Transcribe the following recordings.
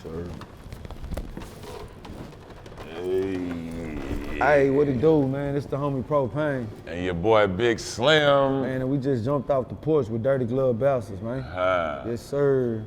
Sure. Hey, what it do, man? It's the homie Propain. And your boy Big Slim. Man, and we just jumped off the porch with Dirty Glove Bouncers, man. Yes, sir.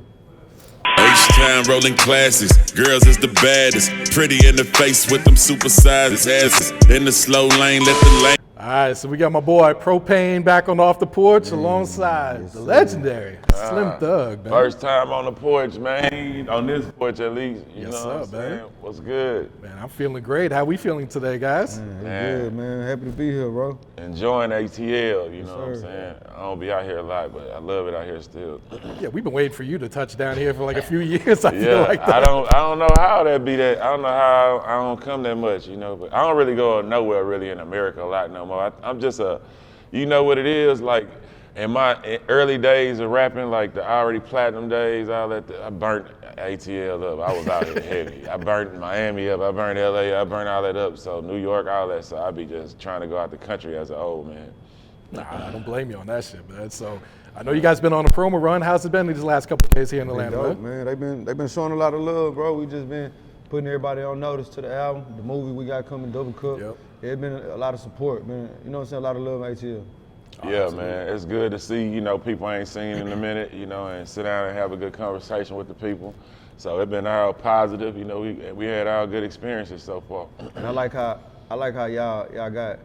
H-time rolling classes, girls is the baddest. Pretty in the face with them supersized asses. In the slow lane, let the lane. All right, so we got my boy Propain back on Off the Porch alongside the legendary Slim Thug, man. First time on the porch, man. On this porch at least. You Yes, know sir, what I'm saying? man. What's good? Man, I'm feeling great. How we feeling today, guys? Man, good, man. Happy to be here, bro. Enjoying ATL, you know what I'm sir. saying? I don't be out here a lot, but I love it out here still. Yeah, we've been waiting for you to touch down here for like a few years. I feel Yeah, like I that. don't know how that be that. I don't know how I don't come that much, you know. But I don't really go nowhere really in America a lot no more. I'm just you know what it is, like in my early days of rapping, like the already platinum days, all that. I burnt ATL up. I was out here heavy. I burnt Miami up. I burnt LA. I burnt all that up. So New York, all that. So I be just trying to go out the country as an old man. Nah, I don't blame you on that shit, man. So I know you guys been on a promo run. How's it been these last couple of days here in Atlanta, Dope, man? man. They been showing a lot of love, bro. We just been putting everybody on notice to the album, the movie we got coming, Double Cook. Yep. It's been a lot of support, man. You know what I'm saying? A lot of love, ATL. Yeah, man, it's good to see, you know, people I ain't seen in a minute, you know, and sit down and have a good conversation with the people. So it's been all positive, you know, we had all good experiences so far. And I like how y'all got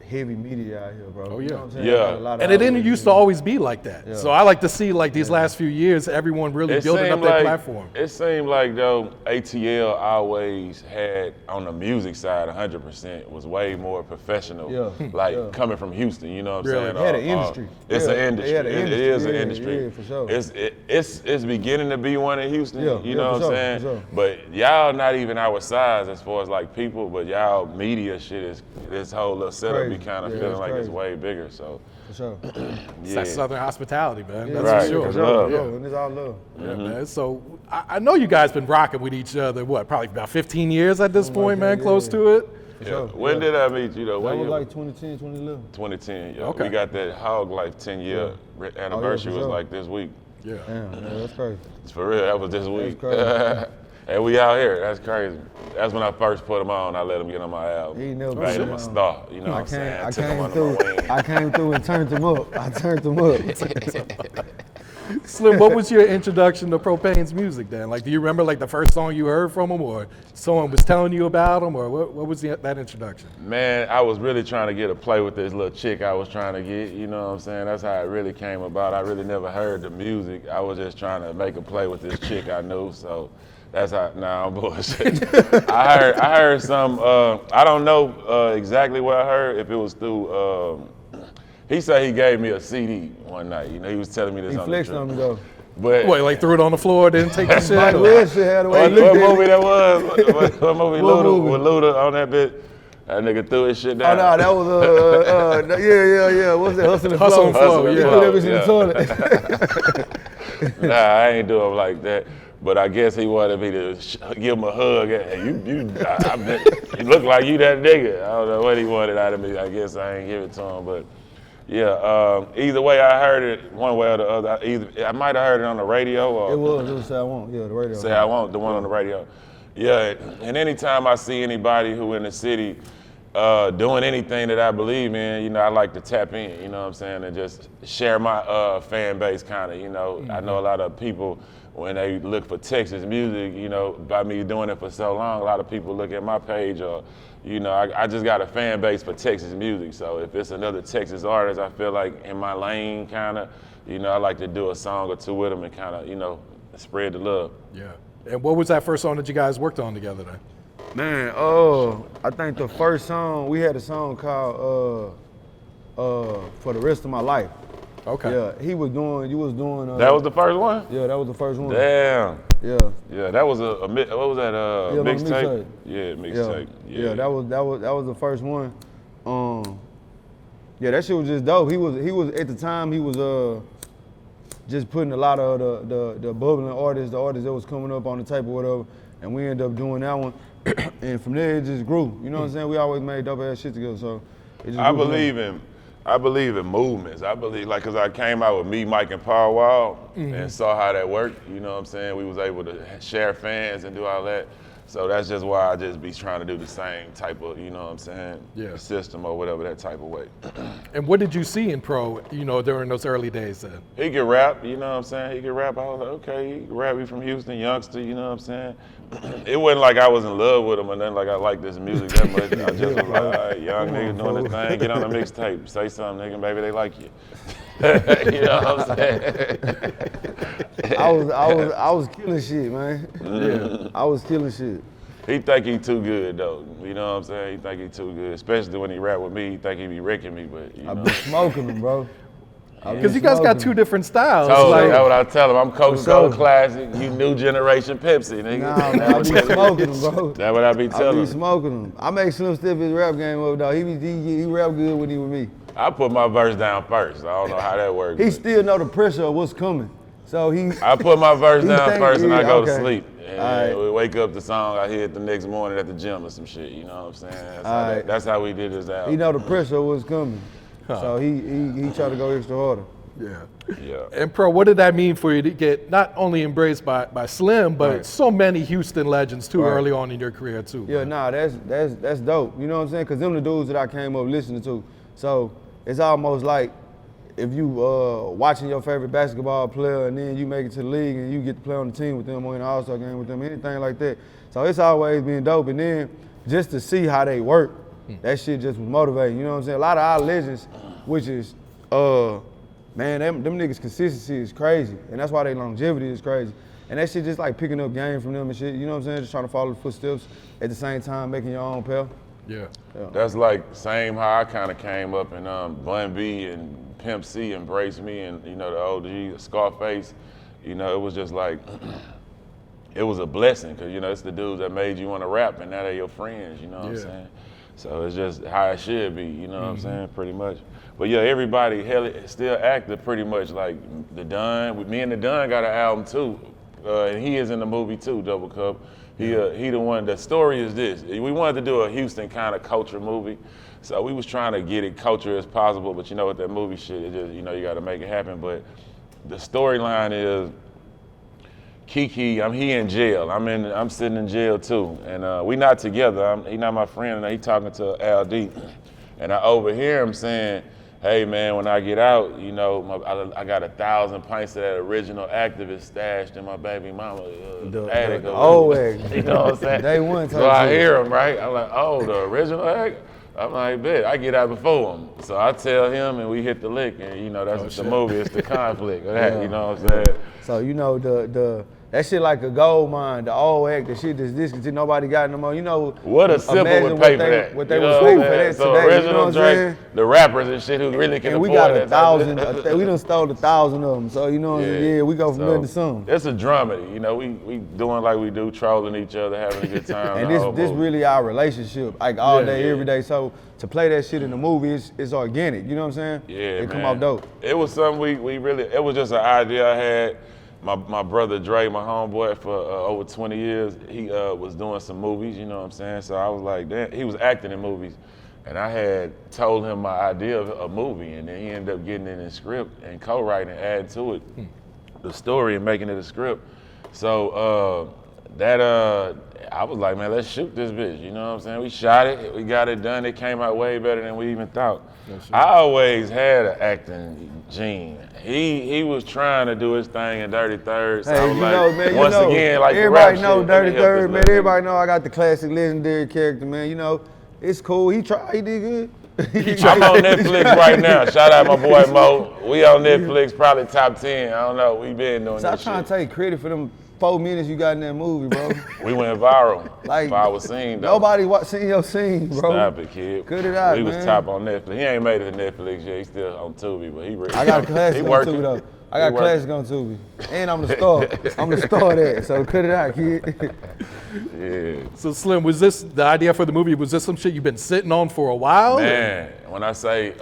heavy media out here, bro. Oh, You know yeah. what I'm saying? Yeah. Got a lot of And it didn't outlets, used to you know. always be like that. Yeah. So I like to see like these last few years, everyone really building up their platform. It seemed like though ATL always had on the music side 100% was way more professional. Yeah. Coming from Houston, you know what I'm Really? saying? They had an industry. It's Yeah, an industry. they had an It industry. is an Yeah, industry. yeah, for sure. It's beginning to be one in Houston. Yeah, you know for what I'm sure, saying? for sure. But y'all not even our size as far as like people, but y'all media shit is this whole little setup be Crazy. kind of Yeah, feeling it's like it's crazy. way bigger. So For sure. It's that Southern hospitality, man. That's Right. for sure. For sure. Yeah, and it's all love. Yeah, man. So I know you guys been rocking with each other, what, probably about 15 years at this point, like man, that, close yeah. to it? yeah. When did I meet you though? That When was you- like 2010, 2011. 2010. Yeah. Okay. We got that Hog Life 10-year anniversary for was sure. like this week. Yeah. Damn, man, that's crazy. It's for real. That was this week. crazy. And we out here. That's crazy. That's when I first put him on. I let him get on my album. He never Made been him a on. star. You know what I'm saying? I Took him came under through. my wing. I came through and turned him up. I turned him up. Slim, what was your introduction to Propain's music then? Like, do you remember like the first song you heard from him, or someone was telling you about him, or what was that introduction? Man, I was really trying to get a play with this little chick I was trying to get, you know what I'm saying? That's how it really came about. I really never heard the music. I was just trying to make a play with this chick I knew, so that's how, I'm bullshit. I heard some, I don't know exactly what I heard, if it was through, he said he gave me a CD one night, you know, he was telling me this He on the flexed trip. on me though. But Wait, like threw it on the floor, didn't take the shit? Mike or- Will shit had the way what, he looked what at movie it. that was? What movie What Luda, movie? with Luda on that bit? That nigga threw his shit Oh down. no, that was yeah. What's that? Hustle and Hustle Flow. and Flow, He yeah. put that bitch in Yeah. the toilet. Nah, I ain't do him like that. But I guess he wanted me to give him a hug. Hey, I bet, you look like you that nigga. I don't know what he wanted out of me. I guess I ain't give it to him. But yeah, either way, I heard it one way or the other. I might have heard it on the radio or It was Say I Won't. Yeah, the radio. Say I Won't, the one on the radio. Yeah, and anytime I see anybody who in the city doing anything that I believe in, you know, I like to tap in, you know what I'm saying, and just share my fan base kind of, you know. I know a lot of people, when they look for Texas music, you know, by me doing it for so long, a lot of people look at my page or, you know, I just got a fan base for Texas music. So if it's another Texas artist, I feel like in my lane kind of, you know, I like to do a song or two with them and kind of, you know, spread the love. Yeah. And what was that first song that you guys worked on together then? Man, I think the first song, we had a song called For the Rest of My Life. Okay. Yeah, you was doing. That was the first one? Yeah, that was the first one. Damn. Yeah. Yeah, that was what was that, Yeah, mixtape? mixtape. Yeah, mixtape. Yeah, that was the first one. Yeah, that shit was just dope. He was at the time he was just putting a lot of the bubbling artists, the artists that was coming up on the tape or whatever, and we ended up doing that one. And from there it just grew. You know what I'm saying? We always made dope ass shit together, so it just I grew from believe in I believe in movements. I believe, like, cause I came out with me, Mike, and Paul Wall, and saw how that worked. You know what I'm saying? We was able to share fans and do all that. So that's just why I just be trying to do the same type of, you know what I'm saying, system or whatever, that type of way. And what did you see in Pro, you know, during those early days then? He could rap, you know what I'm saying? He could rap. I was like, okay, he could rap. He from Houston, youngster, you know what I'm saying? It wasn't like I was in love with him and then like I like this music that much. I just was like, all right, young nigga doing his thing, get on a mixtape, say something, nigga, baby, they like you. You know what I'm saying? I was killing shit, man. Yeah. I was killing shit. He think he too good though. You know what I'm saying? He think he too good, especially when he rap with me. He think he be wrecking me, but you know. I be smoking him, bro. Because you guys got two different styles. Totally, that's what I tell him. I'm Coca-Cola sure. Classic, you new generation Pepsi, nigga. Nah, man, I be smoking him, bro. That's what I be telling I him. be smoking him. I make Slim step his rap game up, dog. He rap good when he with me. I put my verse down first. I don't know how that works. He still know the pressure of what's coming. So I put my verse down first and I go to okay. sleep. And Alright. we wake up the song, I hear it the next morning at the gym or some shit, you know what I'm saying? Alright. That's how we did this out. he know the pressure of what's coming. So he try to go extra harder. Yeah. Yeah. And Pro, what did that mean for you to get not only embraced by Slim, but so many Houston legends too early on in your career too? Yeah, nah, that's dope. You know what I'm saying? Because them the dudes that I came up listening to. So it's almost like if you watching your favorite basketball player and then you make it to the league and you get to play on the team with them or in an all-star game with them, anything like that. So it's always been dope. And then just to see how they work, that shit just was motivating. You know what I'm saying? A lot of our legends, which is, man, them niggas' consistency is crazy. And that's why their longevity is crazy. And that shit just like picking up game from them and shit. You know what I'm saying? Just trying to follow the footsteps at the same time, making your own pal. Yeah. That's like same how I kind of came up and Bun B and Pimp C embraced me and, you know, the OG, Scarface, you know, it was just like, it was a blessing because, you know, it's the dudes that made you want to rap and now they're your friends, you know what I'm saying? So it's just how it should be, you know what I'm saying, pretty much. But yeah, everybody still active pretty much like the Don. Me and the Don got an album too, and he is in the movie too, Double Cup. He the one, the story is this. We wanted to do a Houston kind of culture movie. So we was trying to get it culture as possible, but you know what that movie shit, it just, you know, you gotta make it happen. But the storyline is Kiki, he in jail. I'm sitting in jail too. And we not together. He not my friend, and he talking to LD. And I overhear him saying, hey man, when I get out, you know, I got 1,000 pints of that original activist stashed in my baby mama attic. Oh, egg. You know what I'm saying? Day one. So I hear him, right? I'm like, oh, the original egg? I'm like, bet, I get out before him. So I tell him and we hit the lick and you know, that's the movie, it's the conflict of that, you know what I'm saying? So you know, that shit like a gold mine, the old act, the shit that's discontinued, nobody got no more. You know, what a simple would pay for that. What they would pay for that so today, original you know what I'm Drake, saying? the rappers and shit who really can And we afford got that. 1,000, we done stole 1,000 of them. So you know, yeah, we go from nothing to something. It's a dramedy, you know, we doing like we do, trolling each other, having a good time. And this really our relationship, like all day, every day. So to play that shit in the movie, it's organic, you know what I'm saying? Yeah, it come off dope. It was something we really, it was just an idea I had. My brother Dre, my homeboy for over 20 years, he was doing some movies, you know what I'm saying? So I was like, damn, he was acting in movies. And I had told him my idea of a movie, and then he ended up getting it in script and co-writing and adding to it the story and making it a script. So I was like, man, let's shoot this bitch, you know what I'm saying? We shot it, we got it done, it came out way better than we even thought. I always had an acting gene. He was trying to do his thing in Dirty Third. So Hey, I was you like, know, man, once again, like everybody the rap know shit, Dirty let me help Third, this man. little Everybody know I got the classic legendary character, man. You know, it's cool. He tried, he did good. I'm on Netflix right now. Shout out my boy Mo. We on Netflix, probably top 10. I don't know. We been doing So I'm this trying shit. to take credit for them 4 minutes you got in that movie, bro. We went viral. Like, If I was seen, though. Nobody seen your scene, bro. Stop it, kid. Cut it out, He was man. top on Netflix. He ain't made it to Netflix yet. He's still on Tubi, but he really. I got a classic he on working. Tubi, though. I He got classic on Tubi. And I'm the star. I'm the star of that, so cut it out, kid. Yeah. So Slim, was this the idea for the movie? Was this some shit you've been sitting on for a while? Man, when I say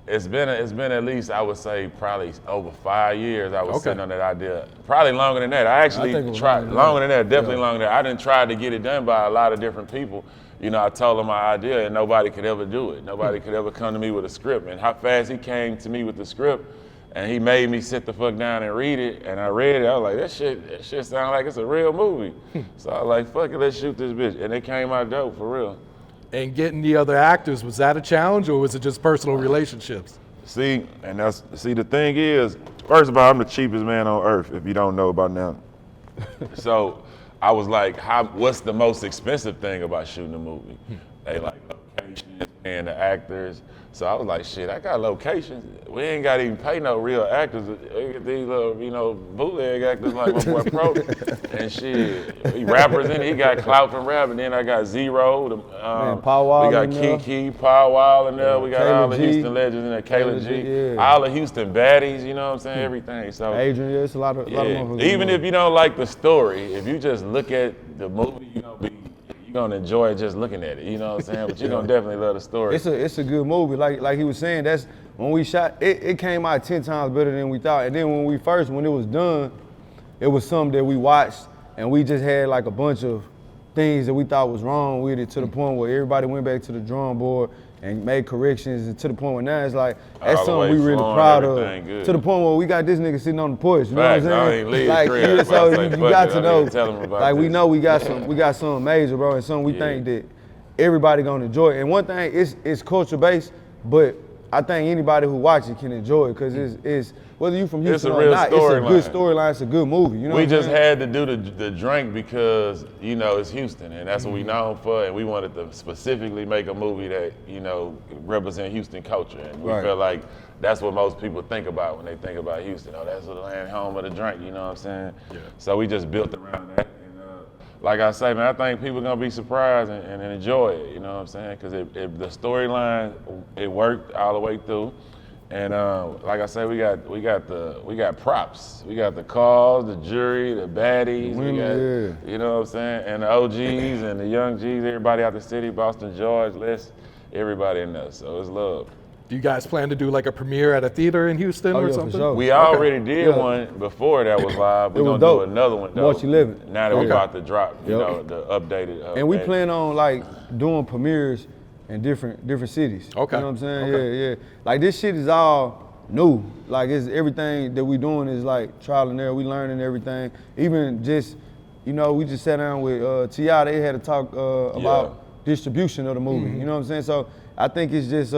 it's been at least, I would say probably over 5 years I was sitting on that idea. Probably longer than that. I think it actually was tried longer longer than that, definitely longer than that. I didn't try to get it done by a lot of different people. you know, I told him my idea and nobody could ever do it. Nobody could ever come to me with a script. And how fast he came to me with the script, and he made me sit the fuck down and read it. And I read it, I was like, that shit sounds like it's a real movie. So I was like, fuck it, let's shoot this bitch. And it came out dope, for real. And getting the other actors, was that a challenge or was it just personal relationships? See, the thing is, first of all, I'm the cheapest man on earth, if you don't know about now. So I was like, what's the most expensive thing about shooting a movie? They like locations and the actors. So I was like, shit, I got locations. We ain't got to even pay no real actors. We get these little, you know, bootleg actors like my boy Pro. And shit, he rappers in it. He got clout from rap. And then I got Zero. We got Kiki, Pow Wow in there. We got all the Houston legends in there. Kayla G. Yeah. All the Houston baddies, you know what I'm saying? Everything. So Adrian, it's a lot of even if you don't like the story, if you just look at the movie, you're gonna enjoy just looking at it, you know what I'm saying? But you're gonna definitely love the story. It's a good movie. Like he was saying, that's when we shot, it came out 10 times better than we thought. And then when it was done, it was something that we watched and we just had like a bunch of things that we thought was wrong with it, to the point where everybody went back to the drawing board and made corrections, and to the point where now it's like, that's something we really proud of. Good. To the point where we got this nigga sitting on the porch, you know what I'm saying? I ain't leave like, the crib, so you got to know, like this. we know we got something major, bro, and something we think that everybody gonna enjoy. And one thing, it's culture based, but I think anybody who watches can enjoy it, because it's whether you from Houston or not, it's a good storyline, it's a good movie. You know we just had to do the drink because, you know, it's Houston and that's what we known for, and we wanted to specifically make a movie that, you know, represent Houston culture. And we felt like that's what most people think about when they think about Houston. Oh, that's the land home of the drink, you know what I'm saying? Yeah. So we just built around that. Like I say, man, I think people are gonna be surprised and enjoy it, you know what I'm saying? Because the storyline, it worked all the way through. And like I say, we got props. We got the cars, the jury, the baddies, you know what I'm saying? And the OGs and the young G's, everybody out the city, Boston George, Les, everybody in there, so it's love. Do you guys plan to do like a premiere at a theater in Houston or something? For sure. We already did one before that was live. We're gonna do another one though. March 11th. Now that we're about to drop, you know, the updated. And we plan on like doing premieres in different cities. Okay. You know what I'm saying? Yeah. Like this shit is all new. Like it's everything that we doing is like trial and error. We learning everything. Even just, you know, we just sat down with T.I. They had to talk about distribution of the movie. You know what I'm saying? So I think it's just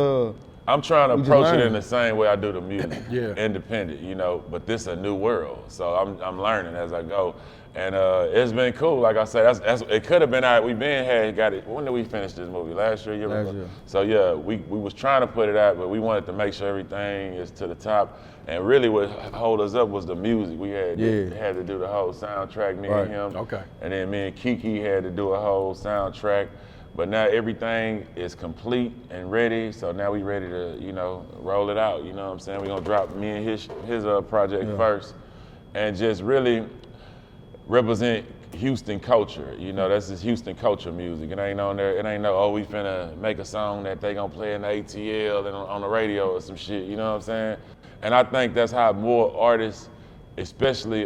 I'm trying to approach it in the same way I do the music, independent, you know, but this is a new world. So I'm learning as I go. And it's been cool. Like I said, it could have been out. Got it. When did we finish this movie? Last year, Last year. So yeah, we was trying to put it out, but we wanted to make sure everything is to the top. And really what hold us up was the music. We had to do the whole soundtrack, me and him. Okay. And then me and Kiki had to do a whole soundtrack. But now everything is complete and ready, so now we ready to, you know, roll it out, you know what I'm saying? We're gonna drop me and his project first, and just really represent Houston culture. You know, that's just Houston culture music. It ain't on there, it ain't no, we finna make a song that they gonna play in the ATL and on the radio or some shit, you know what I'm saying? And I think that's how more artists, especially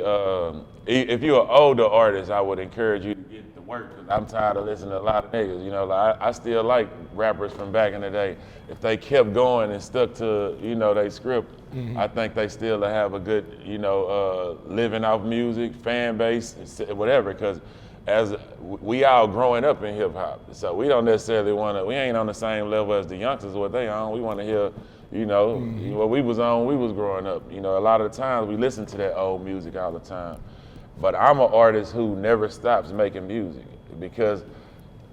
if you're an older artist, I would encourage you to get to work, because I'm tired of listening to a lot of niggas. You know, like I still like rappers from back in the day. If they kept going and stuck to, you know, their script, I think they still have a good, you know, living off music, fan base, whatever, because as we all growing up in hip hop, so we don't necessarily we ain't on the same level as the youngsters, what they on. We want to hear, you know, what we was on, we was growing up. You know, a lot of the times we listen to that old music all the time. But I'm an artist who never stops making music, because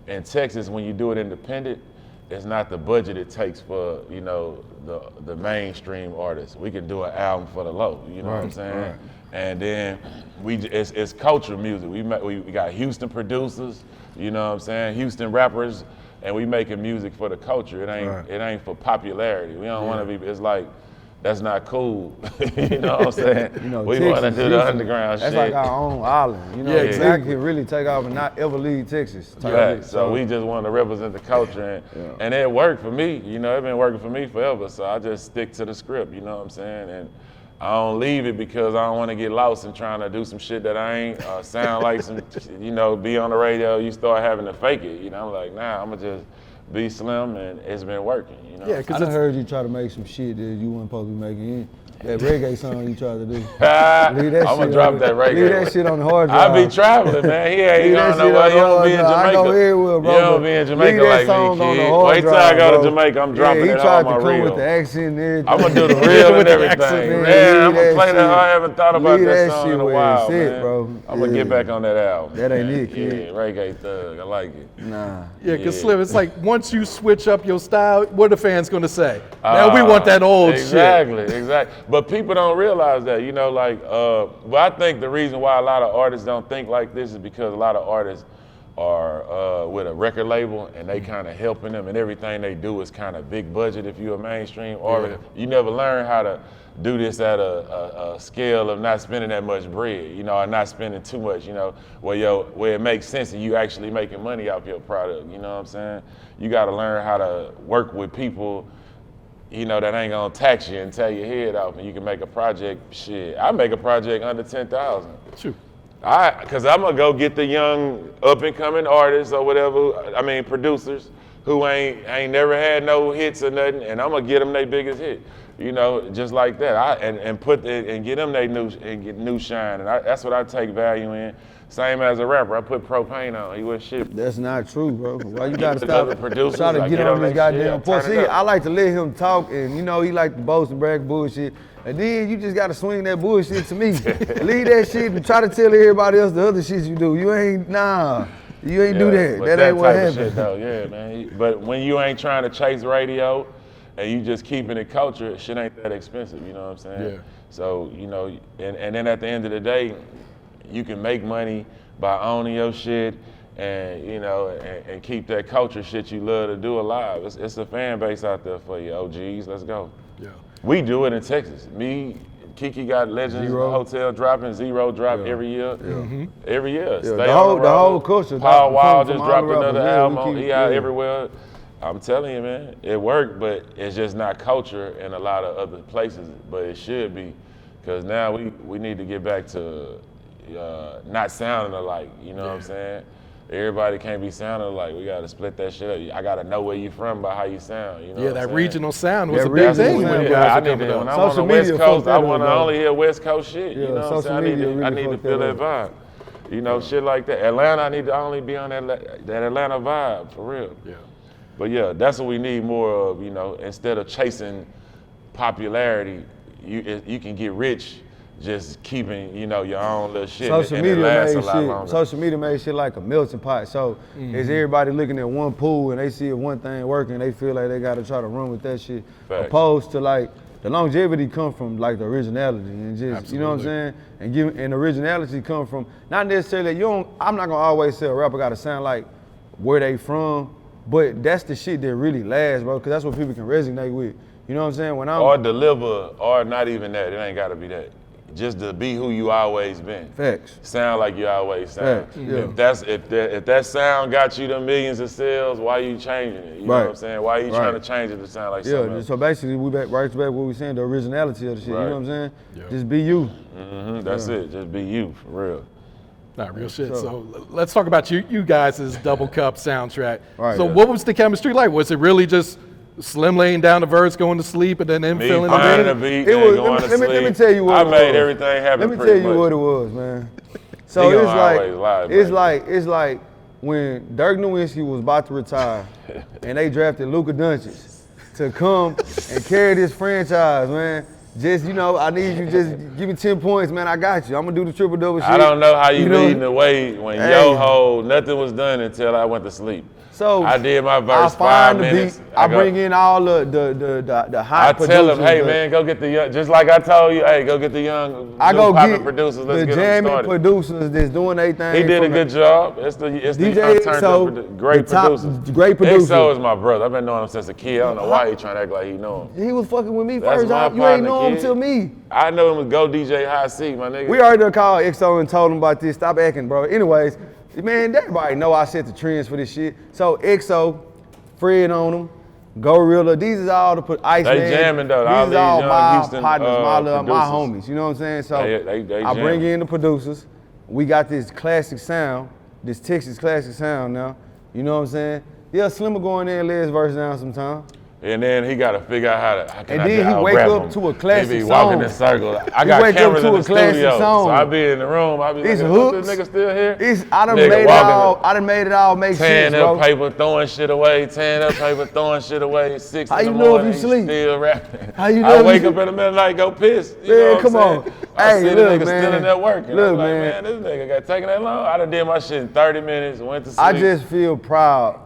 in Texas, when you do it independent, it's not the budget it takes for, you know, the mainstream artists. We can do an album for the low, you know what I'm saying? Right. And then it's culture music. We got Houston producers, you know what I'm saying? Houston rappers, and we making music for the culture. It ain't for popularity. We don't want to be. It's like, that's not cool. You know what I'm saying? You know, we want to do the underground shit. That's like our own island. You know, exactly. Can really take off and not ever leave Texas. Right. So we just want to represent the culture, and it worked for me. You know, it been working for me forever. So I just stick to the script. You know what I'm saying? And I don't leave it because I don't want to get lost in trying to do some shit that I ain't, sound like some, be on the radio, you start having to fake it. I'm like, nah, I'm gonna just be Slim, and it's been working, Yeah, I because done heard you try to make some shit that you weren't supposed to be making. That reggae song you tried to do. I'm gonna drop that reggae. Leave that shit on the hard drive. I be traveling, man. He ain't gonna know why you don't be in Jamaica. I go everywhere, bro. You don't be in Jamaica Leave that like song me, on the kid. hard Wait till drive, I go bro. to Jamaica. I'm dropping he it tried on my to come reel. with the accent and everything. I'm gonna do the real and With the everything. accent, Man, I'm gonna leave play that that. shit. I haven't thought about Leave that that song shit in a where while, it's at, man. bro. I'm gonna get back on that album. That ain't man. it, kid. Yeah, Reggae Thug. I like it. Nah. Yeah, because Slim, it's like once you switch up your style, what are the fans gonna say? Now we want that old Exactly. But people don't realize that, but I think the reason why a lot of artists don't think like this is because a lot of artists are with a record label and they kind of helping them, and everything they do is kind of big budget if you're a mainstream artist. You never learn how to do this at a scale of not spending that much bread, or not spending too much, where it makes sense and you actually making money off your product, you know what I'm saying? You gotta learn how to work with people that ain't gonna tax you and tear your head off, and you can make a project, I make a project under 10,000. True. Cause I'm gonna go get the young up and coming artists or whatever, producers who ain't never had no hits or nothing, and I'm gonna get them their biggest hit, just like that. And get them they new shine, and that's what I take value in. Same as a rapper, I put Propain on. He was shit. That's not true, bro. Why you gotta stop the producers, try to like, get get on on this that goddamn shit, Porch? turn See, it up. I like to let him talk, and he like to boast and brag bullshit. And then you just gotta swing that bullshit to me. Leave that shit and try to tell everybody else the other shit you do. You ain't do that. But That ain't what type of happened. shit, though, yeah, man. But when you ain't trying to chase radio and you just keeping it culture, shit ain't that expensive, you know what I'm saying? Yeah. So, and then at the end of the day, you can make money by owning your shit and, and keep that culture shit you love to do alive. It's a fan base out there for you, OGs. Let's go. Yeah. We do it in Texas. Me, Kiki got Legends Zero. Hotel dropping, Zero drop every year. Every year. Stay the on whole road. culture. Paul Wall from just all dropped the rappers, another yeah, we album. keep- He out yeah. everywhere. I'm telling you, man, it worked, but it's just not culture in a lot of other places, but it should be, because now we need to get back to not sounding alike, you know what I'm saying? Everybody can't be sounding alike. We got to split that shit up. I got to know where you from by how you sound, you know Yeah, what I'm that saying? regional sound was That a big regional thing sound, when you yeah, guys I were need coming to, up. when I'm on the Social West media Coast, fucked I that up, want to though. only hear West Coast shit. You Yeah, know what I'm social saying? media I really need to fucked feel that that vibe. Shit like that. Atlanta, I need to only be on that Atlanta vibe, for real. Yeah. But yeah, that's what we need more of, instead of chasing popularity, you can get rich just keeping, your own little shit. Social and it media lasts made a lot shit. longer. Social media made shit like a melting pot. So is everybody looking at one pool and they see one thing working, they feel like they gotta try to run with that shit. Facts. Opposed to like the longevity come from like the originality and just you know what I'm saying? And originality come from not necessarily I'm not gonna always say a rapper gotta sound like where they from, but that's the shit that really lasts, bro, because that's what people can resonate with. You know what I'm saying? When Or deliver, or not even that. It ain't gotta be that. Just to be who you always been. Facts. Sound like you always sound. Facts, yeah. If that sound got you the millions of sales, why you changing it? You know what I'm saying? Why you trying to Right. change it to sound like something else? So basically we back right back what we saying, the originality of the shit. You Right. know what I'm saying? Yeah. Just be you. That's it. Just be you, for real. Not real shit. So let's talk about you guys' Double Cup soundtrack. Right, So yeah. what was the chemistry like? Was it really just Slim laying down the verse, going to sleep, and then him Me filling finding it a in? beat It and was- going to let me sleep. tell you what I it made was. everything happen Let me pretty tell you much. what it was, man. So He it's gonna always lie, like baby. it's like when Dirk Nowitzki was about to retire and they drafted Luka Doncic to come and carry this franchise, man. Just, I need you just give me 10 points, man. I got you. I'm gonna do the triple-double shit. I don't know how you know? leading the way when Hey. your whole nothing was done until I went to sleep. So I did my I verse find 5 the minutes. beat. I go- bring in all the hot I producers. tell him, hey man, go get the young. Just like I told you, hey, go get the young. I new go poppin' get producers. Let's the get them jamming started. producers that's doing their thing. He did a from good job. It's the DJ turned EXO, up great the top- producers. great producer. EXO is my brother. I've been knowing him since a kid. I don't know why he trying to act like he know him. He was fucking with me That's first. my You ain't partner, know him kid. till me. I know him with Go DJ High C, my nigga. We already done called EXO and told him about this. Stop acting, bro. Anyways, man, everybody know I set the trends for this shit. So EXO, Fred on him, Gorilla. These is all the Iceman. They jamming though. These All is these all young my Houston, partners, my producers. homies. You know what I'm saying? So They I bring jamming. in the producers. We got this classic sound, this Texas classic sound now. You know what I'm saying? Yeah, Slim will go in there and lay his verse down sometime. And then he got to figure out how can And I then he out wake rap up him. to a classic He be walking song. in circles. I He got wake up cameras to in a the classic studio, song. so I be in the room. I be It's like, hooks. this nigga still here? I done Nigga made it walking all. with- I done made it all make Tearing sense, up bro. paper, throwing shit away, tearing up paper, throwing shit away, 6 How in the you know if morning, you he sleep? still rapping. How you know I if wake you- up in the middle of the night, go piss. You Man, know what come I'm on. saying? I Hey, see the look, nigga man. still in there working. Look, I'm like, man. this nigga got taking that long. I done did my shit in 30 minutes, went to sleep. I just feel proud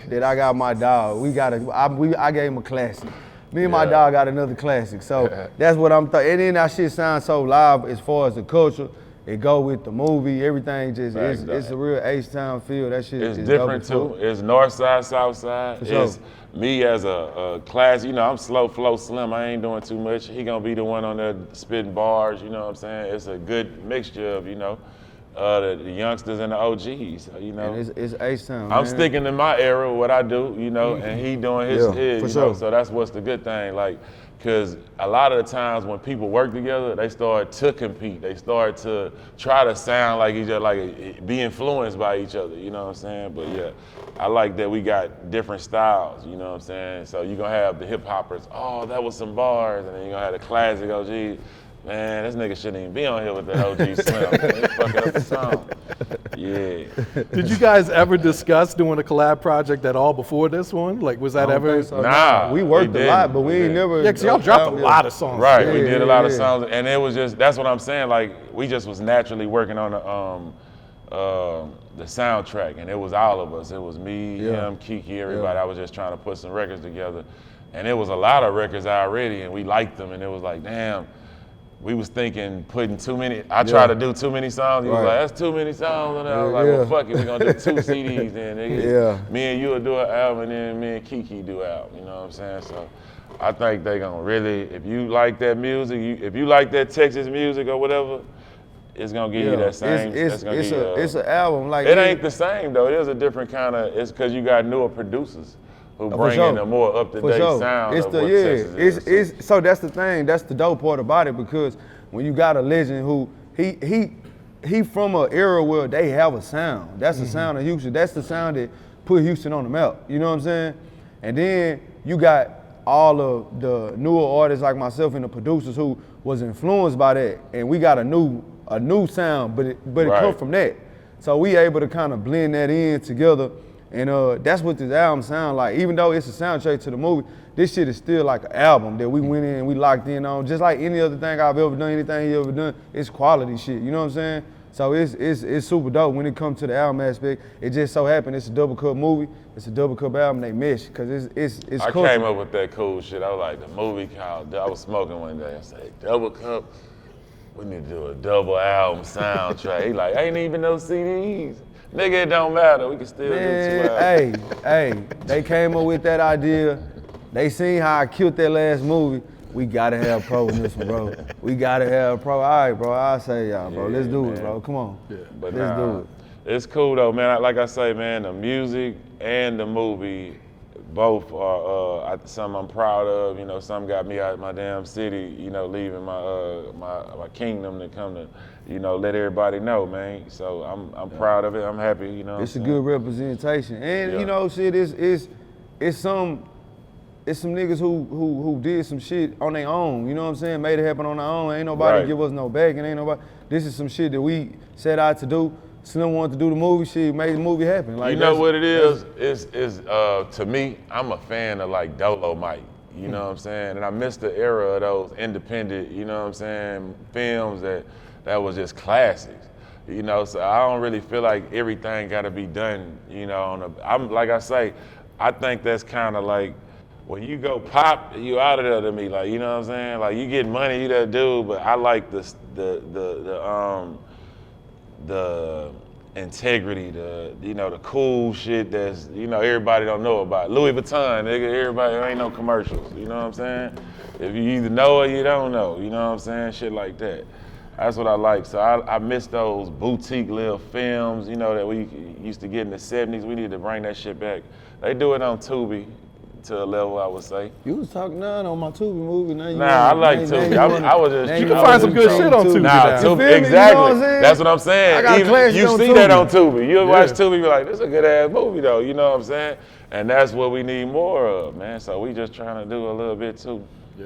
that I got my dog. I gave him a classic. Me and my Yeah. dog got another classic. So that's what I'm and then that shit sounds so live as far as the culture. It go with the movie, everything just Facts, it's a real H-Town feel. That shit It's is different dope as too. fuck. It's Northside, Southside. For sure. It's me as a class. You know, I'm slow flow Slim. I ain't doing too much. He gonna be the one on there spitting bars. You know what I'm saying? It's a good mixture of the youngsters and the OGs. You know, And it's H-Town. I'm man. sticking to my era, what I do. You know, and he doing his. Yeah, his for you know, sure. so that's what's the good thing. Like, because a lot of the times when people work together, they start to compete. They start to try to sound like each other, like be influenced by each other. You know what I'm saying? But yeah, I like that we got different styles. You know what I'm saying? So you're gonna have the hip hoppers. Oh, that was some bars, and then you're gonna have the classic OG. Man, this nigga shouldn't even be on here with that OG Slim. Man, he's fucking up the song. Yeah. Did you guys ever discuss doing a collab project at all before this one? Like, was that I don't ever? think so. Nah, we worked we a lot, didn't. but we We ain't didn't. never. Yeah, because y'all dropped a lot of songs. Right, we Yeah, did a lot of yeah. songs, and it was that's what I'm saying. Like we just was naturally working on the soundtrack, and it was all of us. It was me, Yeah. him, Kiki, everybody. I was just trying to put some records together, and it was a lot of records already, and we liked them, and it was like, damn. We was thinking putting too many. I tried to do too many songs. He was Right. like, "That's too many songs." And I was like, Yeah. "Well, fuck it, we gonna do 2 CDs then, nigga. Yeah. Me and you will do an album, and then me and Kiki do an album." You know what I'm saying? So, I think they gonna really, if you like that music, if you like that Texas music or whatever, it's gonna give you that same. It's gonna give you it's an album like It ain't the same though. It is a different kind of. It's because you got newer producers who bring in a more up to For date sure. sound. It's of the what Texas is. it's so that's the thing. That's the dope part about it because when you got a legend who he from an era where they have a sound. That's the sound of Houston. That's the sound that put Houston on the map. You know what I'm saying? And then you got all of the newer artists like myself and the producers who was influenced by that, and we got a new sound, but it Right. come from that. So we able to kind of blend that in together. And that's what this album sound like. Even though it's a soundtrack to the movie, this shit is still like an album that we went in and we locked in on. Just like any other thing I've ever done, anything you ever done, it's quality shit. You know what I'm saying? So it's super dope when it comes to the album aspect. It just so happened it's a double cut movie, it's a double cut album. They mesh because it's I culture. came up with that cool shit. I was like, the movie called, I was smoking one day. I said, double cup, we need to do a double album soundtrack. He like, ain't even no CDs. Nigga, it don't matter. We can still do 2 albums. hey, they came up with that idea. They seen how I killed that last movie. We gotta have pro in this one, bro. We gotta have pro. All right, bro. I'll say y'all, bro. Let's do it, bro. Come on. Yeah. But Let's do it. It's cool though, man. Like I say, man, the music and the movie both are something I'm proud of. You know, some got me out of my damn city, you know, leaving my kingdom to come to, you know, let everybody know, man. So I'm proud of it. I'm happy, you know. It's a good representation, and you know, shit. It's some niggas who did some shit on their own. You know what I'm saying? Made it happen on their own. Ain't nobody Right. give us no back, and ain't nobody. This is some shit that we set out to do. Slim wanted to do the movie. Shit, made the movie happen. Like you know what it is? Is to me, I'm a fan of like Dolomite. You know what I'm saying? And I miss the era of those independent, you know what I'm saying, films that was just classics. You know, so I don't really feel like everything got to be done. You know, I'm like I say, I think that's kind of like when you go pop, you out of there to me. Like, you know what I'm saying? Like you get money, you that dude, but I like the integrity, the cool shit that's, everybody don't know about. Louis Vuitton, nigga, everybody, there ain't no commercials, you know what I'm saying? If you either know or you don't know, you know what I'm saying? Shit like that. That's what I like. So I miss those boutique little films, that we used to get in the 70s. We need to bring that shit back. They do it on Tubi. to a level, I would say. You was talking none on my Tubi movie. Now you Nah, I like Tubi. I was just. You can find some good shit on Tubi. Nah, now. Tubi, feel me? You know exactly. what I'm saying? That's what I'm saying. I got Even, classics you on see that Tubi. on Tubi. You watch Yeah. Tubi, be like, this is a good ass movie though. You know what I'm saying? And that's what we need more of, man. So we just trying to do a little bit too. Yeah.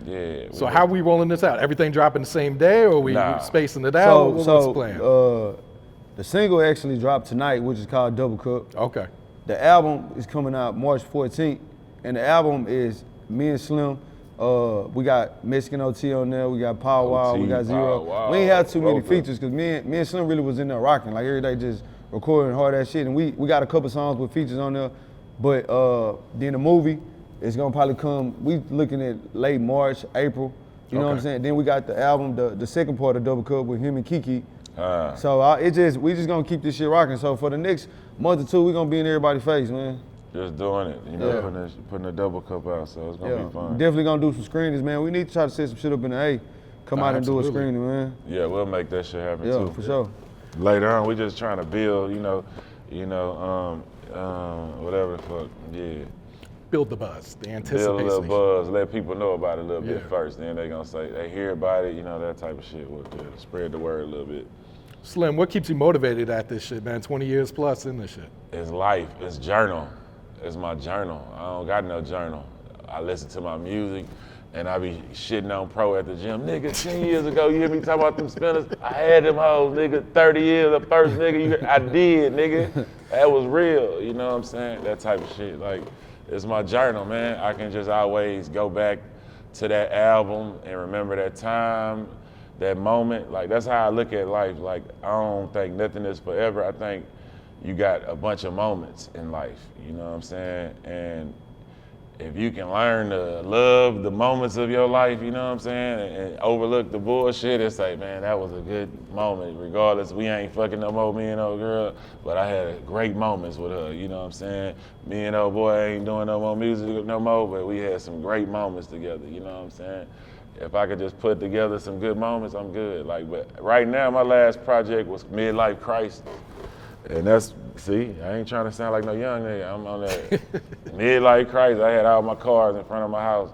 Yeah. So how we rolling this out? Everything dropping the same day, or we Nah. spacing it out? What's the plan? The single actually dropped tonight, which is called Double Cup. Okay. The album is coming out March 14th, and the album is me and Slim. We got Mexican OT on there. We got Power Wow. We got Zero. Pow Wow, We ain't had too many Rover. features because me and Slim really was in there rocking, like every day just recording hard ass shit. And we got a couple songs with features on there, but then the movie is gonna probably come. We looking at late March, April. You know what I'm Okay. saying? Then we got the album, the second part of Double Cup with him and Kiki. Ah. So we just gonna keep this shit rocking. So for the next month or two, we gonna be in everybody's face, man. Just doing it, you know, Yeah. putting a double cup out, so it's gonna Yeah, be fun. definitely gonna do some screenings, man. We need to try to set some shit up in the A. Come Nah, out and do a absolutely. screening, man. Yeah, we'll make that shit happen Yeah, too. for sure. Later on, we just trying to build, whatever the fuck, yeah. Build the buzz, the Build a anticipation. little buzz, let people know about it a little bit Yeah. first. Then they gonna say they hear about it, that type of shit. We'll spread the word a little bit. Slim, what keeps you motivated at this shit, man? 20 years plus in this shit. It's life. It's journal. It's my journal. I don't got no journal. I listen to my music, and I be shitting on Pro at the gym. Nigga, 10 years ago, you hear me talking about them spinners? I had them hoes, nigga. 30 years, the first nigga, I did, nigga. That was real. You know what I'm saying? That type of shit. Like, it's my journal, man. I can just always go back to that album and remember that time, that moment. Like, that's how I look at life. Like, I don't think nothing is forever. I think you got a bunch of moments in life, you know what I'm saying? And if you can learn to love the moments of your life, you know what I'm saying, and overlook the bullshit and say, man, that was a good moment. Regardless, we ain't fucking no more, me and old girl, but I had great moments with her, you know what I'm saying? Me and old boy ain't doing no more music no more, but we had some great moments together, you know what I'm saying? If I could just put together some good moments, I'm good. Like, but right now, my last project was Midlife Crisis. And that's, see, I ain't trying to sound like no young nigga. I'm on that midlife crisis. I had all my cars in front of my house.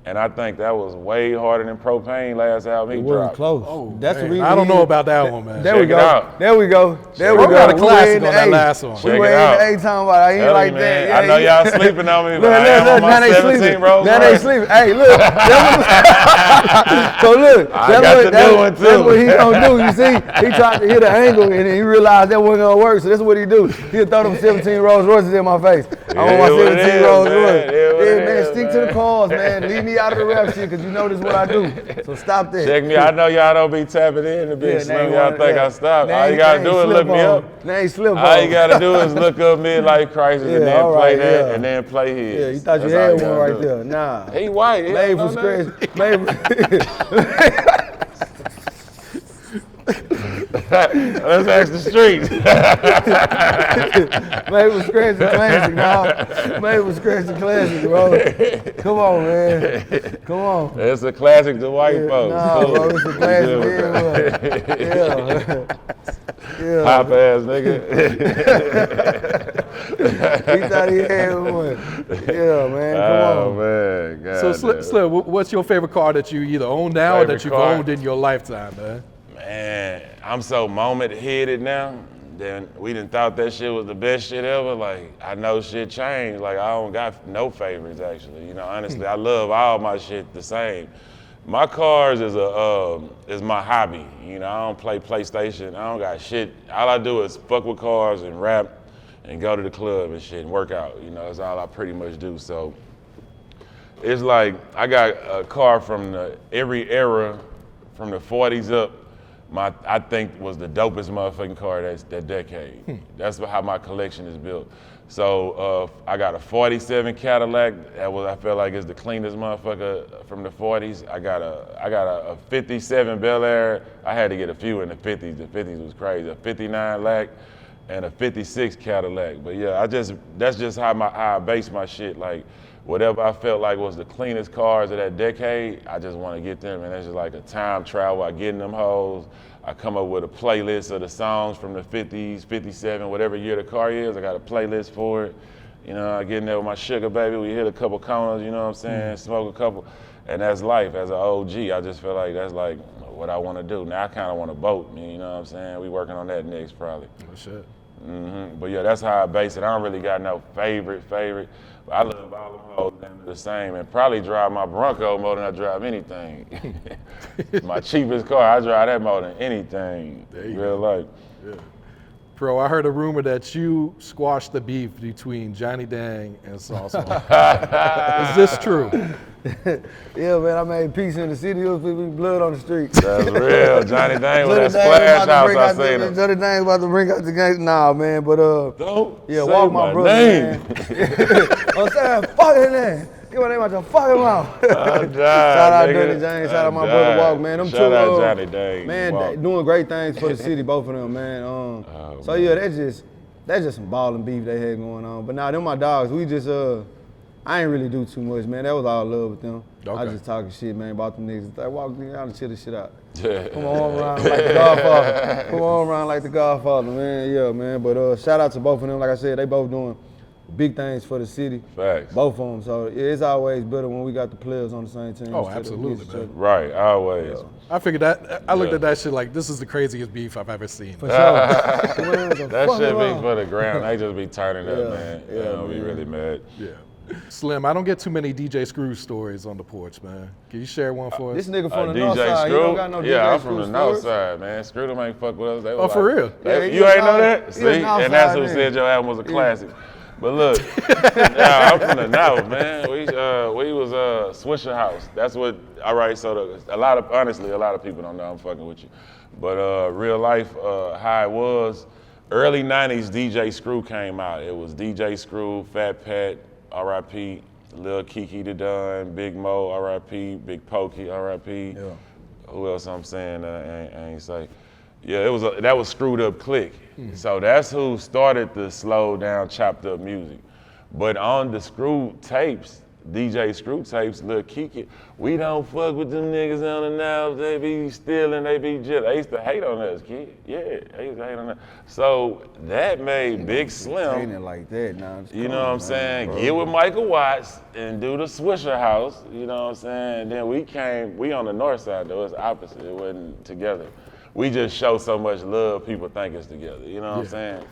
And I think that was way harder than Propain last album he It wasn't dropped. close. Oh, That's the man. reason. I don't know about that one, man. There we Check it go. out. There we go. There we it go. out. Got a We classic were in on the that A. last one. We Check were it in out. the A talking about I ain't Tell like you, that. man, I know y'all sleeping on me, but I am on my now they 17 sleeping. Rolls Now they Royce. sleeping. Hey, look. So look, I got to do one, too. That's what he gonna do. You see, he tried to hit an angle and then he realized that wasn't gonna work. So that's what he do. He'll throw them 17 Rolls Royces in my face. I want my Yeah, what it 17 is, Rolls man. Royce. Yeah, what Yeah, it man, is, stick to the cause, man. Leave me out of the rap shit because you know this is what I do. So stop that. Check me. I know y'all don't be tapping in to Big Slim. Y'all think I stopped. All you Name gotta do is look me up. Name slip All you gotta do is look up Midlife Crisis and Yeah, then all play right, that yeah. and then play his. Yeah, you thought you That's all had one gotta right do. there. Nah. He white. He Made don't from know scratch. Made Let's ask the streets. Made from scratch the classic, dog. Made from scratch the classic, bro. Come on, man. Come on. It's a classic to white folks. Nah, Cool. bro, it's a You classic. good with that? Yeah. Yeah. Pop ass nigga. He thought he had one. Yeah, man. Come Oh on. man. God So, damn. Slim, what's your favorite car that you either own now or Favorite that you've car? owned in your lifetime, man? Man, I'm so moment-headed now. Then we done thought that shit was the best shit ever. Like, I know shit changed. Like, I don't got no favorites, actually. You know, honestly, I love all my shit the same. My cars is my hobby. You know, I don't play PlayStation. I don't got shit. All I do is fuck with cars and rap and go to the club and shit and work out. You know, that's all I pretty much do. So it's like I got a car from every era, from the 40s up. I think was the dopest motherfucking car that decade. That's how my collection is built. So I got a 47 Cadillac. I felt like it's the cleanest motherfucker from the 40s. I got a 57 Bel Air. I had to get a few in the 50s. The 50s was crazy. A 59 Lac and a 56 Cadillac. But yeah, that's just how I base my shit. Like, whatever I felt like was the cleanest cars of that decade, I just want to get them. And that's just like a time travel. I get in them hoes. I come up with a playlist of the songs from the 50s, 57, whatever year the car is. I got a playlist for it. You know, I get in there with my sugar baby, we hit a couple corners, you know what I'm saying, smoke a couple, and that's life. As an OG, I just feel like that's like what I want to do. Now I kind of want to boat, you know what I'm saying? We working on that next probably. Oh, shit. But yeah, that's how I base it. I don't really got no favorite. But I love all them hoes the same, and probably drive my Bronco more than I drive anything. My cheapest car, I drive that more than anything. Real life. Yeah. Bro, I heard a rumor that you squashed the beef between Johnny Dang and Sauce Monk. Is this true? Yeah, man, I made peace in the city. It was blood on the street. That's real. Johnny Dang with that splash house, I seen him. Johnny Dang about to bring out the game. Nah, man, but Don't yeah, say walk my brother, name. man. I'm saying, fuck his name. Get my name out your fucking mouth. Shout out Dirty James, shout out my brother Walk, man. Them Shout two, out Johnny Dang. man, Walk. doing great things for the city, both of them, man. So yeah, that's just some balling beef they had going on. But nah, them my dogs. We just I ain't really do too much, man. That was all love with them. Okay. I was just talking shit, man, about them niggas. Like, walk me out and chill the shit out. Yeah. Come on around like the Godfather. Come on around like the Godfather, man. Yeah, man. But shout out to both of them. Like I said, they both doing big things for the city. Facts. Both of them. So yeah, it's always better when we got the players on the same team. Oh, instead of absolutely, against each man. other. Right, always. I figured that. I looked Yeah. at that shit like this is the craziest beef I've ever seen. For sure. Man, That should be for the ground. They just be turning up, Yeah, man. yeah, They don't be man. really mad. Yeah. Slim, I don't get too many DJ Screw stories on the porch, man. Can you share one for us? This nigga from the north DJ side. You Screw? don't got no Yeah, DJ I'm Screw from the stories? north side, man. Screw them ain't fuck with us. They Oh, was for like- real? Yeah, You ain't know that? he See? was And outside that's who then. said your album was a classic. But look, yeah, I'm from the north, man. We was Swisher House. That's what. All right, so honestly, a lot of people don't know I'm fucking with you. But real life, how it was, early '90s, DJ Screw came out. It was DJ Screw, Fat Pat, R.I.P. Lil Kiki the Don, Big Mo, R.I.P. Big Pokey, R.I.P. Yeah. Who else I'm saying? I ain't say. Yeah, that was Screwed Up Click. So that's who started the slow down, chopped up music. But on the Screw tapes, DJ Screw tapes, Lil Kiki, we don't fuck with them niggas on the now. They be stealing, they be just. They used to hate on us, kid. Yeah, they used to hate on us. So that made Big Slim. Ain't it like that now? You know what I'm saying? Get with Michael Watts and do the Swisher House. You know what I'm saying? Then we on the north side though. It's opposite. It wasn't together. We just show so much love, people think it's together. You know what I'm saying?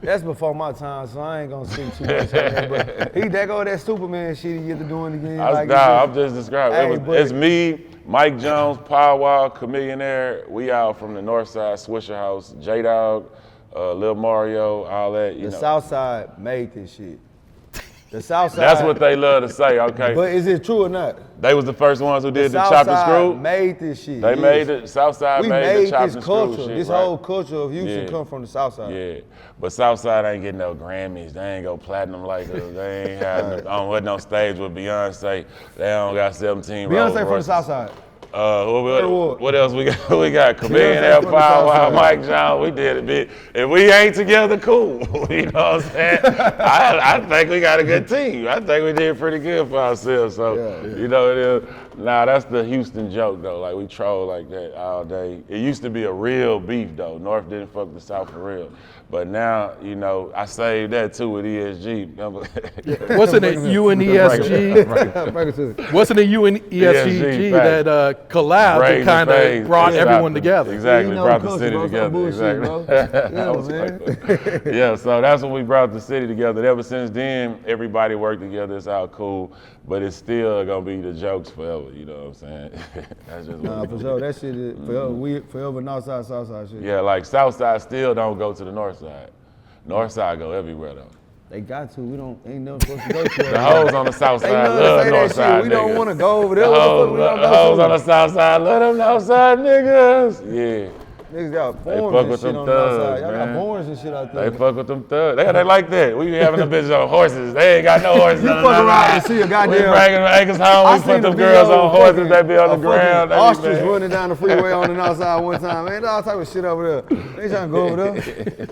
That's before my time, so I ain't gonna speak too much on that. But that go that Superman shit he get to doing again. I'm just describing. Hey, but- It's me, Mike Jones, Powwow, Chamillionaire. We out from the north side, Swisher House, J-Dog, Lil Mario, all that. You The know. South Side made this shit. The South Side. That's what they love to say, okay? But is it true or not? They was the first ones who did the South chop and Side screw. made this shit. They yes. made it. Southside We made the made chop this and screw culture. shit. This right? whole culture of Houston Yeah. come from the South Side. Yeah, but Southside ain't getting no Grammys. They ain't go platinum like us. They ain't had wasn't on stage with Beyonce. They don't got 17 Rolls Beyonce from the Royces. South Side. What else we got? We got Chameleon, Beyonce from the Powwow, Southside. Mike Jones. We did a bit. If we ain't together, cool. You know what I'm saying? I think we got a good team. I think we did pretty good for ourselves. So, you know, it is. Nah, that's the Houston joke, though. Like, we troll like that all day. It used to be a real beef, though. North didn't fuck the South for real. But now, you know, I saved that, too, with ESG. Wasn't it you and ESG? Wasn't it you and ESG that collabed and kind of brought everyone together? Exactly, You know brought the the city culture, bro. together. Bullshit, Exactly. bro. That was like, yeah, so that's when we brought the city together. Ever since then, everybody worked together. It's all cool, but it's still gonna be the jokes forever. You know what I'm saying? That's just Nah, what for we sure. do. That shit is forever. We forever Northside, Southside shit. Yeah, like Southside still don't go to the north side. North side go everywhere though. They got to. We don't. Ain't never supposed to go to The hoes on the south They side love to love say north that side shit. We don't niggas. want to go over there. The What the fuck we don't hoes go on the to? south side love them north side niggas. Yeah. Niggas got They forms fuck and with shit them on the outside. thugs, Y'all man. got forms and shit out there. They fuck with them thugs. They like that. We be having them bitches on horses. They ain't got no horses. You on fuck the around ride. and see a We goddamn- bringing them acres home. I We seen put them the girls video on of horses. fucking- They be on the of ground. fucking They be Ostrich mad. running down the freeway on the outside one time. Man, all type of shit over there. They trying to go over there.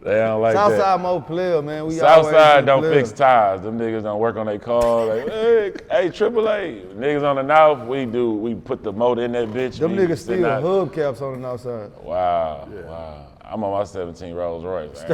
They don't like that. Southside more player, man. We Southside always don't been fix player. tires. Them niggas don't work on their cars. Like, hey, AAA. Niggas on the north, we put the motor in that bitch. Them We niggas sitting steal out- hubcaps on the outside. Wow. I'm on my 17 Rolls Royce. I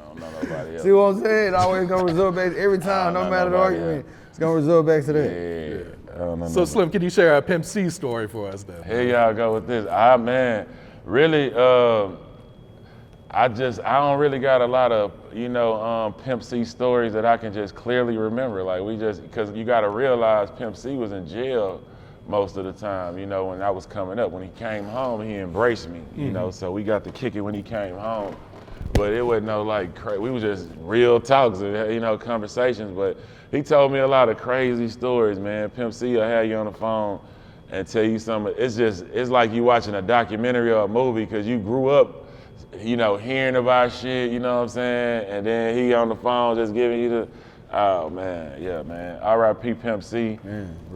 don't know nobody See what I'm saying? It always gonna result back every time, no matter the argument. It's gonna result back to that. Yeah. I don't know So Slim, can you share a Pimp C story for us then? Here y'all go with this. Man, really, I don't really got a lot of, Pimp C stories that I can just clearly remember. Like because you gotta realize Pimp C was in jail most of the time, when I was coming up. When he came home, he embraced me, so we got to kick it when he came home. But it wasn't no we was just real talks and, conversations. But he told me a lot of crazy stories, man. Pimp C will have you on the phone and tell you something. It's like you watching a documentary or a movie because you grew up, hearing about shit, you know what I'm saying? And then he on the phone just giving you oh man, yeah, man. R.I.P. Pimp C,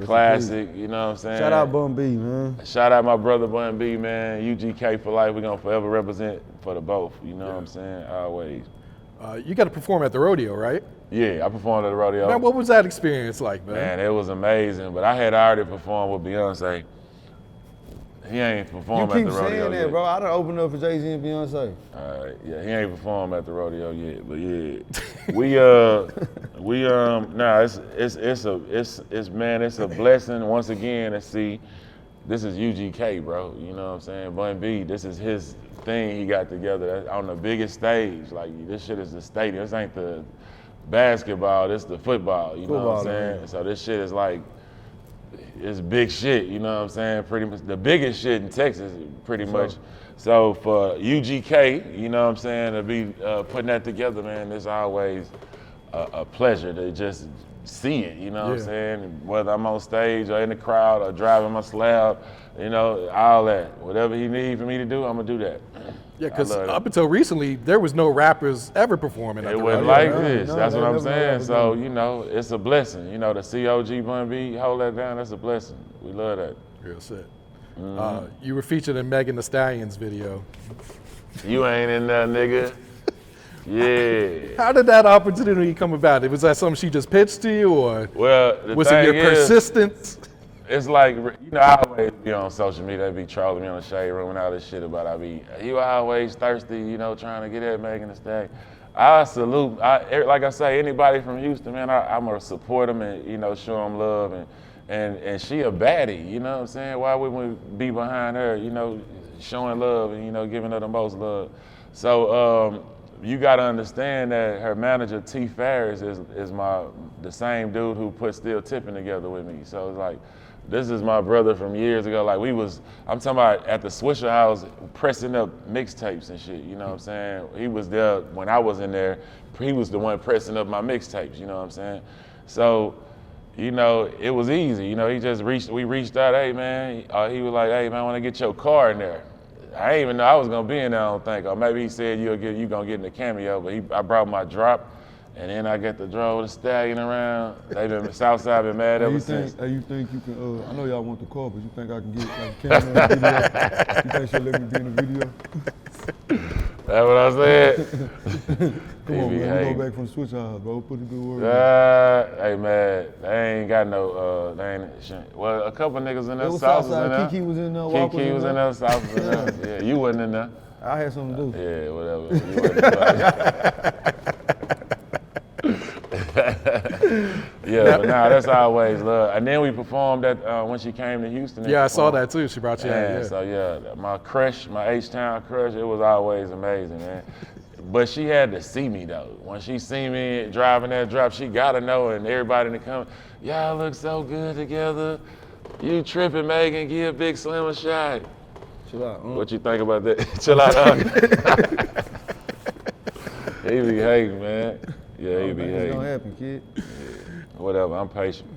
classic, you know what I'm saying? Shout out Bun B, man. Shout out my brother Bun B, man. UGK for life. We're gonna forever represent for the both, you know what I'm saying? Always. You got to perform at the rodeo, right? Yeah, I performed at the rodeo. Man, what was that experience like, man? Man, it was amazing. But I had already performed with Beyonce. He ain't performed at the rodeo yet. You keep saying that, bro. I done opened up for Jay-Z and Beyonce. All right, yeah, he ain't performed at the rodeo yet, but yeah, it's a blessing once again to see. This is UGK, bro. You know what I'm saying? Bun B, this is his thing he got together on the biggest stage. Like this shit is the stadium. This ain't the basketball. This the football. You know what I'm saying? Man. So this shit is like. It's big shit, you know what I'm saying? Pretty much the biggest shit in Texas, pretty much. So for UGK, you know what I'm saying, to be putting that together, man, it's always a pleasure to just see it, you know what I'm saying? Whether I'm on stage or in the crowd or driving my slab, all that. Whatever he needs for me to do, I'm gonna do that. Yeah, because up until recently, there was no rappers ever performing. It wasn't like this. That's what I'm saying. So, it's a blessing. To see OG Bun B hold that down, that's a blessing. We love that. Real shit. You were featured in Megan Thee Stallion's video. You ain't in there, nigga. Yeah. How did that opportunity come about? Was that something she just pitched to you, or was it your persistence? It's like, I always be on social media, they be trolling me on the Shade Room and all this shit about you always thirsty, trying to get at Megan Thee Stallion. I salute, like I say, anybody from Houston, man, I'm gonna support them and, show them love. And she a baddie, you know what I'm saying? Why wouldn't we be behind her, showing love and, giving her the most love? So, you gotta understand that her manager, T. Ferris, is the same dude who put Still Tipping together with me. So it's like, this is my brother from years ago. Like I'm talking about at the Swisher House pressing up mixtapes and shit, you know what I'm saying? He was there when I was in there. He was the one pressing up my mixtapes, you know what I'm saying? So, it was easy. We reached out, hey man, he was like, hey man, I wanna get your car in there. I didn't even know I was gonna be in there, I don't think. Or maybe he said you gonna get in the cameo, but I brought my drop. And then I get to draw the Stallion around. Southside been mad ever since. You think you can, I know y'all want the car, but you think I can get a camera in the video? You think she'll let me be in the video? That's what I said. Come on, man, we go back from the Switch House, bro. Put a good word Hey, man, they ain't got no, a couple niggas in there. South was in there. Kiki was in there. Kiki was in there. South was in there. Yeah, you wasn't in there. I had something to do. Yeah, whatever. You wasn't in there. Yeah, but that's always love. And then we performed at when she came to Houston. Yeah, I saw that too. She brought you out. Yeah. So my crush, my H-Town crush, it was always amazing, man. But she had to see me though. When she see me driving that drop, she gotta know, and everybody in the comment, y'all look so good together. You tripping, Megan? Give Big Slim a shot. Chill out. What you think about that? Chill out. He be hating, man. Yeah, he be hating. It's gonna happen, kid. Yeah. Whatever, I'm patient.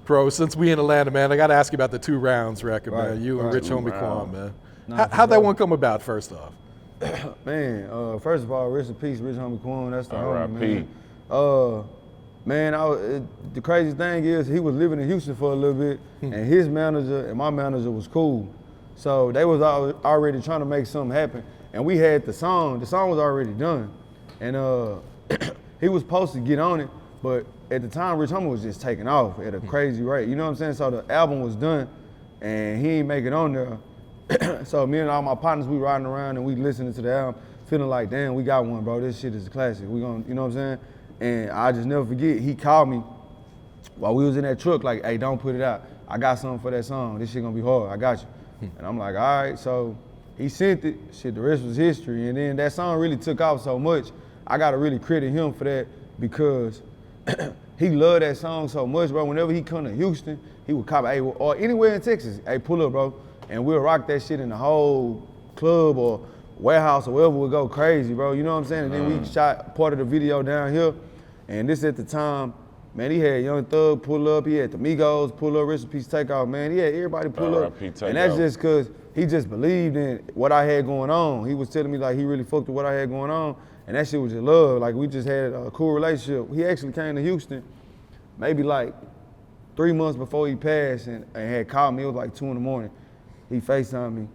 Bro, since we in Atlanta, man, I gotta ask you about the 2 Rounds record, man. You and Rich Homie Quan, man. How'd that one come about, first off? Man, first of all, rest in peace, Rich Homie Quan. That's the R.I.P. Man, the crazy thing is he was living in Houston for a little bit, and his manager and my manager was cool. So they was already trying to make something happen. And we had the song was already done. And he was supposed to get on it, but at the time, Rich Homie was just taking off at a crazy rate. You know what I'm saying? So the album was done, and he ain't make it on there. So me and all my partners, we riding around and we listening to the album, feeling like, damn, we got one, bro. This shit is a classic. We gonna, you know what I'm saying? And I just never forget, he called me while we was in that truck, like, hey, don't put it out. I got something for that song. This shit gonna be hard. I got you. And I'm like, all right. So he sent it. Shit, the rest was history. And then that song really took off so much. I gotta really credit him for that because he loved that song so much, bro. Whenever he come to Houston, he would cop, hey, or anywhere in Texas, hey, pull up, bro. And we'll rock that shit in the whole club or warehouse or wherever, we'll go crazy, bro. You know what I'm saying? And then we shot part of the video down here. And this at the time, man, he had Young Thug pull up, he had the Migos pull up, Rest in Peace Takeoff, man. He had everybody pull up. And that's just because he just believed in what I had going on. He was telling me like he really fucked with what I had going on. And that shit was just love. Like we just had a cool relationship. He actually came to Houston maybe like 3 months before he passed and had called me. It was like 2 in the morning. He FaceTimed me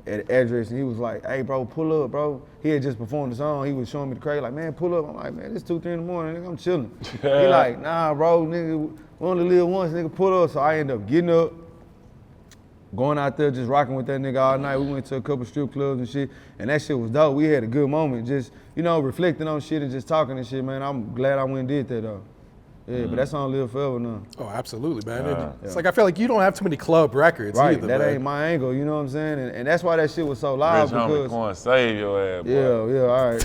at the address and he was like, hey bro, pull up, bro. He had just performed the song. He was showing me the crate, like, man, pull up. I'm like, man, it's 2, 3 in the morning, nigga, I'm chilling. He like, nah, bro, nigga, we only live once, nigga, pull up. So I ended up getting up, going out there, just rocking with that nigga all night. We went to a couple strip clubs and shit, and that shit was dope. We had a good moment, just, you know, reflecting on shit and just talking and shit, man. I'm glad I went and did that, though. Yeah, but that song live forever now. Oh, absolutely, man. It's like I feel like you don't have too many club records either, that man. ain't my angle, you know what I'm saying? And that's why that shit was so loud. Rich Homie Quan, save your ass, boy. Yeah, all right.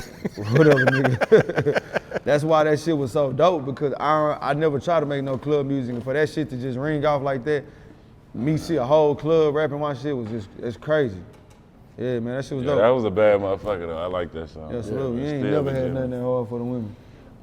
Whatever, nigga. That's why that shit was so dope because I never try to make no club music. And for that shit to just ring off like that, me see a whole club rapping my shit was just, it's crazy. Yeah, man, that shit was dope. That was a bad motherfucker, though. I like that song. Yeah, salute. You ain't never had nothing that hard for the women.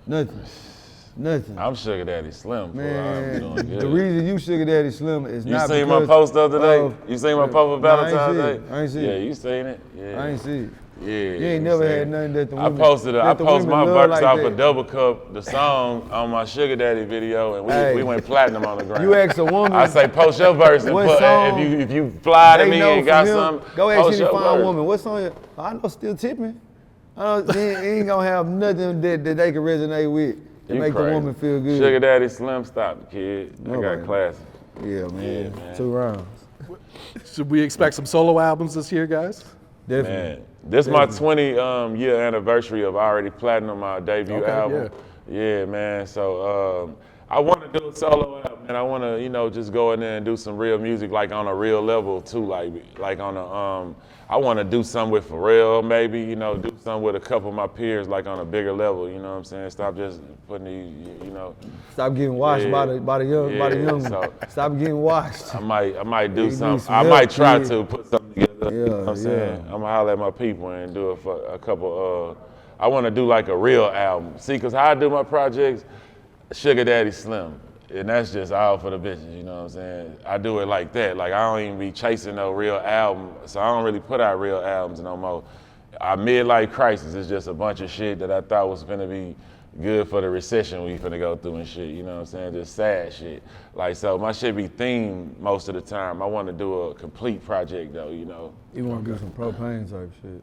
Nothing. I'm Sugar Daddy Slim, bro. Man, I'm doing good. the reason you Sugar Daddy Slim is You not seen because my post the other day? You seen my post for Nah, Valentine's Day? I ain't seen it. Yeah, you seen it? Yeah. I ain't see it. Yeah. You ain't never had nothing that the women. I posted my love verse like off that. of Double Cup, the song, on my Sugar Daddy video, and we went platinum on the ground. You ask a woman. I say post your verse and what put, song if you fly to they me know and got from him, something, go ask post any your fine verse. woman. What song? I know Still Tipping. He ain't gonna have nothing that they can resonate with to You make crazy. the woman feel good. Sugar Daddy Slim, stop it, kid. I No, got man. classic. Yeah, man. Yeah, man. 2 rounds. Should we expect some solo albums this year, guys? Definitely. Man, this is my 20 year anniversary of already platinum my debut album. Yeah, man. So I want to do a solo album, and I want to, you know, just go in there and do some real music, like on a real level too, like on a I want to do something with Pharrell, maybe, you know, do something with a couple of my peers, like on a bigger level. You know what I'm saying? Stop just putting these, you know. Stop getting washed by the young. So Stop getting washed. I might do need something. some I help, might try kid. to put something together. Yeah, You know what I'm saying? yeah. I'm gonna holler at my people and do it for a couple. I want to do like a real album. See, cause how I do my projects, Sugar Daddy Slim, and that's just all for the bitches. You know what I'm saying? I do it like that. Like I don't even be chasing no real album, so I don't really put out real albums no more. Our midlife crisis is just a bunch of shit that I thought was gonna be good for the recession we finna go through and shit, you know what I'm saying? Just sad shit. Like, so my shit be themed most of the time. I wanna do a complete project though, you know. You want to do some propane type shit.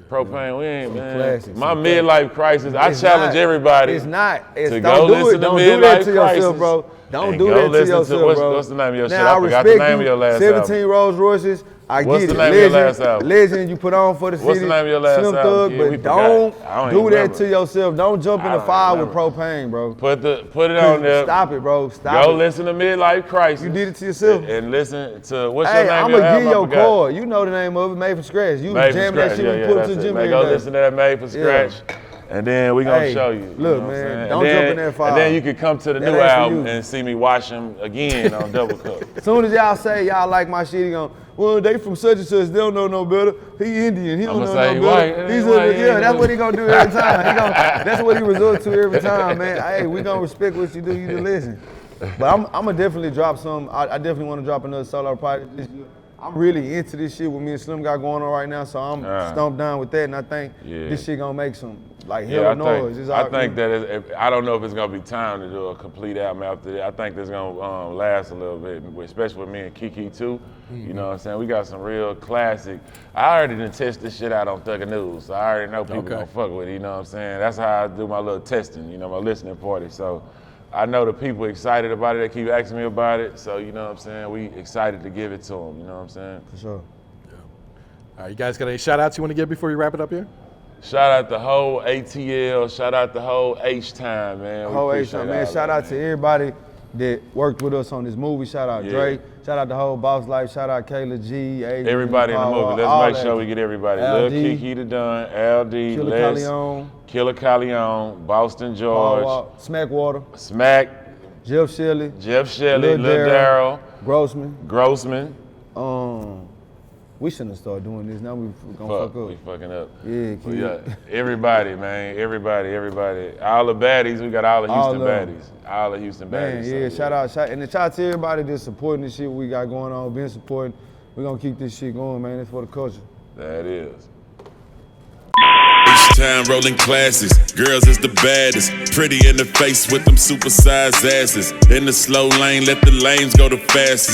Propane, we ain't, Some man. classics, My some midlife crisis, I It's challenge not. everybody. It's not. to Don't go do listen it. to Don't do that Midlife to yourself, Crisis bro. Don't and do go that to listen to- yourself, what's- bro. what's the name of your shit? Now, I forgot the respect name of your last 17 album. Rolls Royces. I What's get the it. name of your last album? Legend you put on for the city. What's the name of your last Slim album, Thug, kid? but We don't forgot. I don't do even that remember. to yourself. Don't jump in I the don't fire with remember. propane, bro. Put it on there. Stop it, bro. Stop Go it. listen to Midlife Crisis. You did it to yourself. And listen to, what's Hey, your name I'm of your gonna album? give I you your forgot. chord. You know the name of it, Made from Scratch. You Made was from jamming that Scratch. shit when you put it to the that's gym Man, every go day. listen to that Made from Yeah. Scratch. And then we gonna Hey, show you. look, know what I'm man, saying? don't And jump then- in that fire. And then you can come to the That new ain't for album you. and see me watch them again on Double Cup. As soon as y'all say y'all like my shit, he gon', well, they from such and such, they don't know no better. He Indian, he don't I'ma know say no he better. white, He's he white, yeah, he that's know. what he gonna do every time. That's what he resort to every time, man. Hey, we gonna respect what you do, you just listen. But I'm gonna definitely drop some, I definitely wanna drop another solo project this year. I'm really into this shit with me and Slim got going on right now, so I'm stumped down with that, and I think this shit gonna make some, like, hella noise. It's I all- think that I don't know if it's gonna be time to do a complete album after that. I think this gonna last a little bit, especially with me and Kiki too. You know what I'm saying? We got some real classic. I already done test this shit out on Thugger News, so I already know people gonna fuck with it. You know what I'm saying? That's how I do my little testing. You know, my listening party. So I know the people excited about it. They keep asking me about it. So you know what I'm saying? We excited to give it to them. You know what I'm saying? For sure. All right, you guys got any shout outs you want to give before you wrap it up here? Shout out the whole ATL. Shout out the whole H-Time, man. Whole H-Time, man. Shout out to everybody that worked with us on this movie. Shout out Drake. Shout out the whole Boss Life. Shout out Kayla G, Adrian, everybody in the movie. Let's make sure we get everybody. Lil LD, Kiki the Dunn, LD, Killer Les, Calleon, Killer Calleon, Boston George, Smackwater, Smack, Jeff Shelley, Lil Darryl, Grossman. Grossman. We shouldn't have started doing this. Now we gonna fuck up. We fucking up. Yeah, But yeah, everybody, man. Everybody. All the baddies. We got all the Houston baddies. All the Houston baddies. Man, shout out. And shout out to everybody that's supporting this shit we got going on, been supporting. We're gonna keep this shit going, man. It's for the culture. That is. H-Time rolling classes, girls is the baddest. Pretty in the face with them supersized asses. In the slow lane, let the lanes go the fastest.